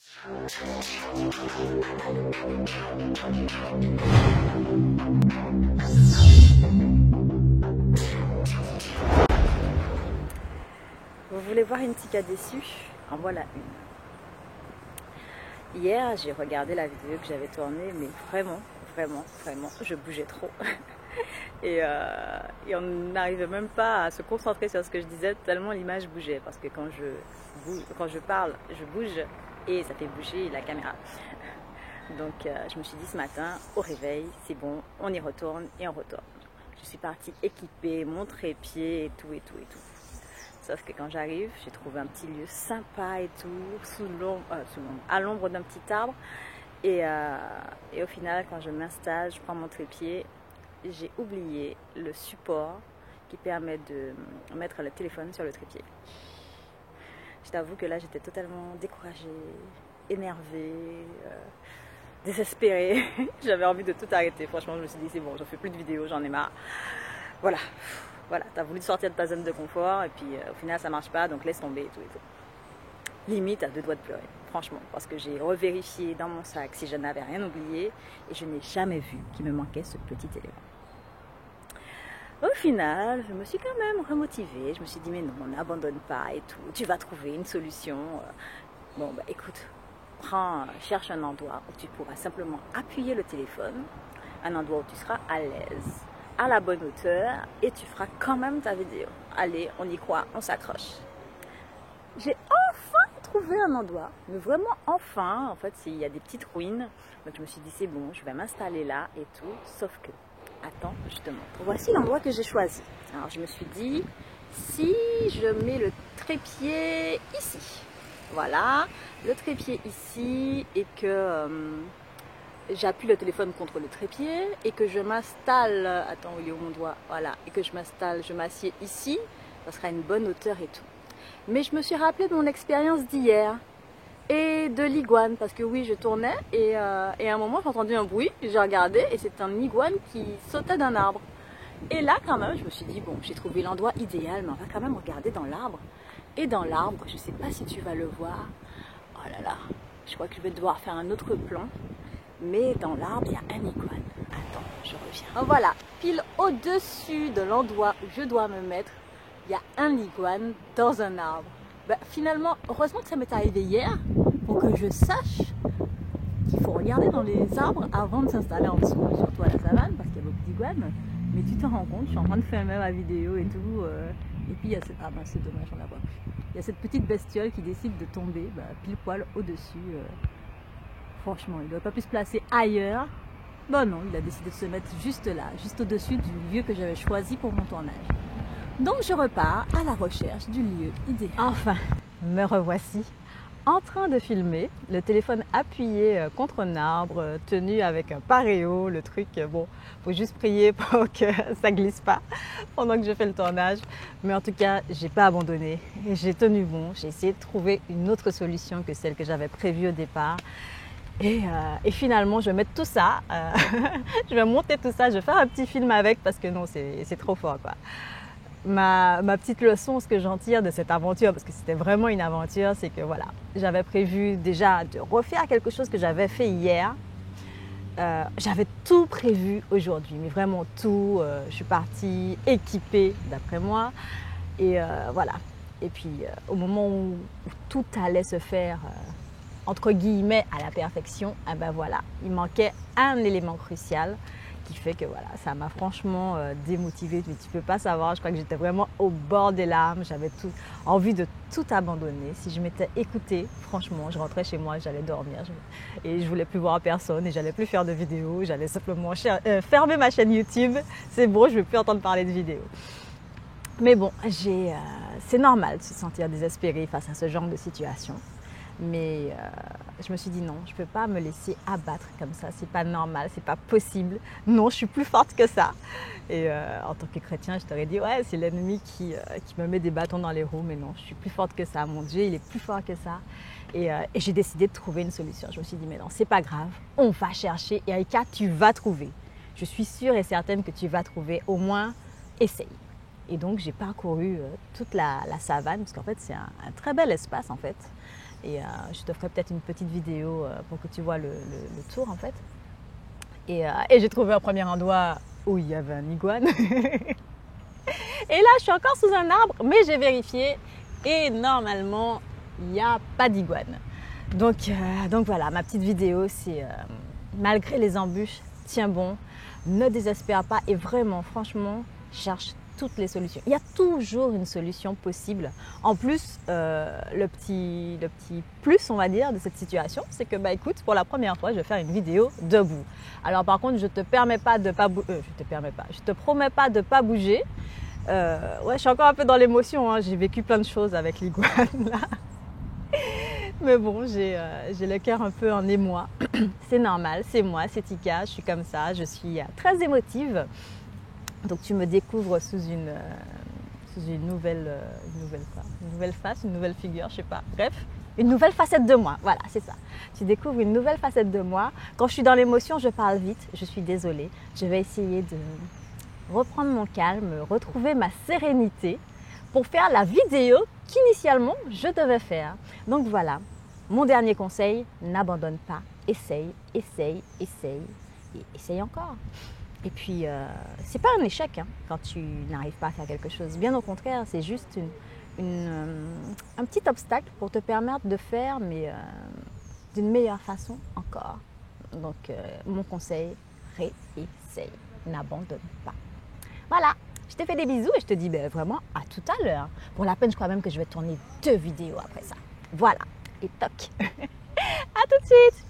Vous voulez voir une tika déçue? En voilà une. Hier, j'ai regardé la vidéo que j'avais tournée, mais vraiment, je bougeais trop. Et on n'arrivait même pas à se concentrer sur ce que je disais, tellement l'image bougeait. Parce que quand je parle, je bouge et ça fait bouger la caméra. Donc je me suis dit ce matin, au réveil, c'est bon, on y retourne et on retourne. Je suis partie équiper mon trépied et tout. Sauf que quand j'arrive, j'ai trouvé un petit lieu sympa et tout, à l'ombre d'un petit arbre. Et au final, quand je m'installe, je prends mon trépied, j'ai oublié le support qui permet de mettre le téléphone sur le trépied. Je t'avoue que là, j'étais totalement découragée, énervée, désespérée. J'avais envie de tout arrêter. Franchement, je me suis dit, c'est bon, j'en fais plus de vidéos, j'en ai marre. Voilà, t'as voulu sortir de ta zone de confort et puis au final, ça marche pas, donc laisse tomber et tout. Limite à 2 doigts de pleurer, franchement, parce que j'ai revérifié dans mon sac si je n'avais rien oublié et je n'ai jamais vu qu'il me manquait ce petit élément. Au final, je me suis quand même remotivée. Je me suis dit, mais non, n'abandonne pas et tout. Tu vas trouver une solution. Bon, bah écoute, cherche un endroit où tu pourras simplement appuyer le téléphone. Un endroit où tu seras à l'aise, à la bonne hauteur et tu feras quand même ta vidéo. Allez, on y croit, on s'accroche. J'ai enfin trouvé un endroit, mais vraiment enfin. En fait, il y a des petites ruines. Donc je me suis dit, c'est bon, je vais m'installer là et tout. Sauf que, attends, je te montre. Voici l'endroit que j'ai choisi. Alors je me suis dit, si je mets le trépied ici, voilà, le trépied ici, et que j'appuie le téléphone contre le trépied, et que je m'installe, attends, où il est où mon doigt, voilà, et que je m'installe, je m'assieds ici, ça sera une bonne hauteur et tout. Mais je me suis rappelé de mon expérience d'hier et de l'iguane, parce que oui, je tournais et à un moment j'ai entendu un bruit, j'ai regardé et c'est un iguane qui sautait d'un arbre. Et là quand même, je me suis dit, bon, j'ai trouvé l'endroit idéal, mais on va quand même regarder dans l'arbre. Et dans l'arbre, je ne sais pas si tu vas le voir, oh là là, je crois que je vais devoir faire un autre plan, mais dans l'arbre, il y a un iguane. Attends, je reviens. Oh, voilà, pile au-dessus de l'endroit où je dois me mettre, il y a un iguane dans un arbre. Ben, finalement, heureusement que ça m'est arrivé hier pour que je sache qu'il faut regarder dans les arbres avant de s'installer en dessous, surtout à la savane parce qu'il y a beaucoup d'iguanes. Mais tu te rends compte, je suis en train de filmer ma vidéo et tout. Et puis il y a cette... Ah ben c'est dommage, on la voit plus. Il y a cette petite bestiole qui décide de tomber pile poil au-dessus. Franchement, il ne doit pas plus se placer ailleurs. Bon non, il a décidé de se mettre juste là, juste au-dessus du lieu que j'avais choisi pour mon tournage. Donc je repars à la recherche du lieu idéal. Enfin, me revoici en train de filmer, le téléphone appuyé contre un arbre, tenu avec un paréo, le truc, bon, faut juste prier pour que ça glisse pas pendant que je fais le tournage. Mais en tout cas, j'ai pas abandonné, j'ai tenu bon, j'ai essayé de trouver une autre solution que celle que j'avais prévue au départ. Et finalement, je vais mettre tout ça, je vais monter tout ça, je vais faire un petit film avec parce que non, c'est trop fort quoi. Ma petite leçon, ce que j'en tire de cette aventure, parce que c'était vraiment une aventure, c'est que voilà, j'avais prévu déjà de refaire quelque chose que j'avais fait hier. J'avais tout prévu aujourd'hui, mais vraiment tout. Je suis partie équipée d'après moi. Et voilà. Et puis au moment où tout allait se faire, entre guillemets, à la perfection, eh ben voilà, il manquait un élément crucial. Qui fait que voilà, ça m'a franchement démotivée, mais tu peux pas savoir, je crois que j'étais vraiment au bord des larmes, j'avais envie de tout abandonner. Si je m'étais écoutée, franchement, je rentrais chez moi, j'allais dormir et je voulais plus voir personne et j'allais plus faire de vidéos, j'allais simplement fermer ma chaîne YouTube, c'est bon, je ne veux plus entendre parler de vidéos. Mais bon, c'est normal de se sentir désespéré face à ce genre de situation. Mais je me suis dit non, je ne peux pas me laisser abattre comme ça, c'est pas normal, c'est pas possible. Non, je suis plus forte que ça. Et en tant que chrétien, je t'aurais dit ouais, c'est l'ennemi qui me met des bâtons dans les roues, mais non, je suis plus forte que ça. Mon Dieu, il est plus fort que ça. Et j'ai décidé de trouver une solution. Je me suis dit mais non, c'est pas grave, on va chercher. Et Aïka, tu vas trouver. Je suis sûre et certaine que tu vas trouver. Au moins, essaye. Et donc j'ai parcouru toute la savane, parce qu'en fait c'est un très bel espace en fait. Et je te ferai peut-être une petite vidéo pour que tu vois le tour en fait. Et j'ai trouvé un premier endroit où il y avait un iguane. Et là, je suis encore sous un arbre, mais j'ai vérifié et normalement, il n'y a pas d'iguane. Donc voilà, ma petite vidéo, c'est malgré les embûches, tiens bon, ne désespère pas et vraiment, franchement, cherche toutes les solutions. Il y a toujours une solution possible. En plus, le petit plus, on va dire, de cette situation, c'est que, écoute, pour la première fois, je vais faire une vidéo debout. Alors par contre, je te promets pas de pas bouger. Ouais, je suis encore un peu dans l'émotion, hein. J'ai vécu plein de choses avec l'iguane là. Mais bon, j'ai le cœur un peu en émoi. C'est normal, c'est moi, c'est Tika, je suis comme ça, je suis très émotive. Donc tu me découvres sous une nouvelle face, une nouvelle figure, je sais pas. Bref, une nouvelle facette de moi. Voilà, c'est ça. Tu découvres une nouvelle facette de moi. Quand je suis dans l'émotion, je parle vite. Je suis désolée. Je vais essayer de reprendre mon calme, retrouver ma sérénité pour faire la vidéo qu'initialement je devais faire. Donc voilà, mon dernier conseil, n'abandonne pas. Essaye, essaye, essaye et essaye encore. Et puis, c'est pas un échec hein, quand tu n'arrives pas à faire quelque chose. Bien au contraire, c'est juste un petit obstacle pour te permettre de faire, mais d'une meilleure façon encore. Donc, mon conseil, réessaye, n'abandonne pas. Voilà, je te fais des bisous et je te dis vraiment à tout à l'heure. Pour la peine, je crois même que je vais tourner 2 vidéos après ça. Voilà, et toc. À tout de suite.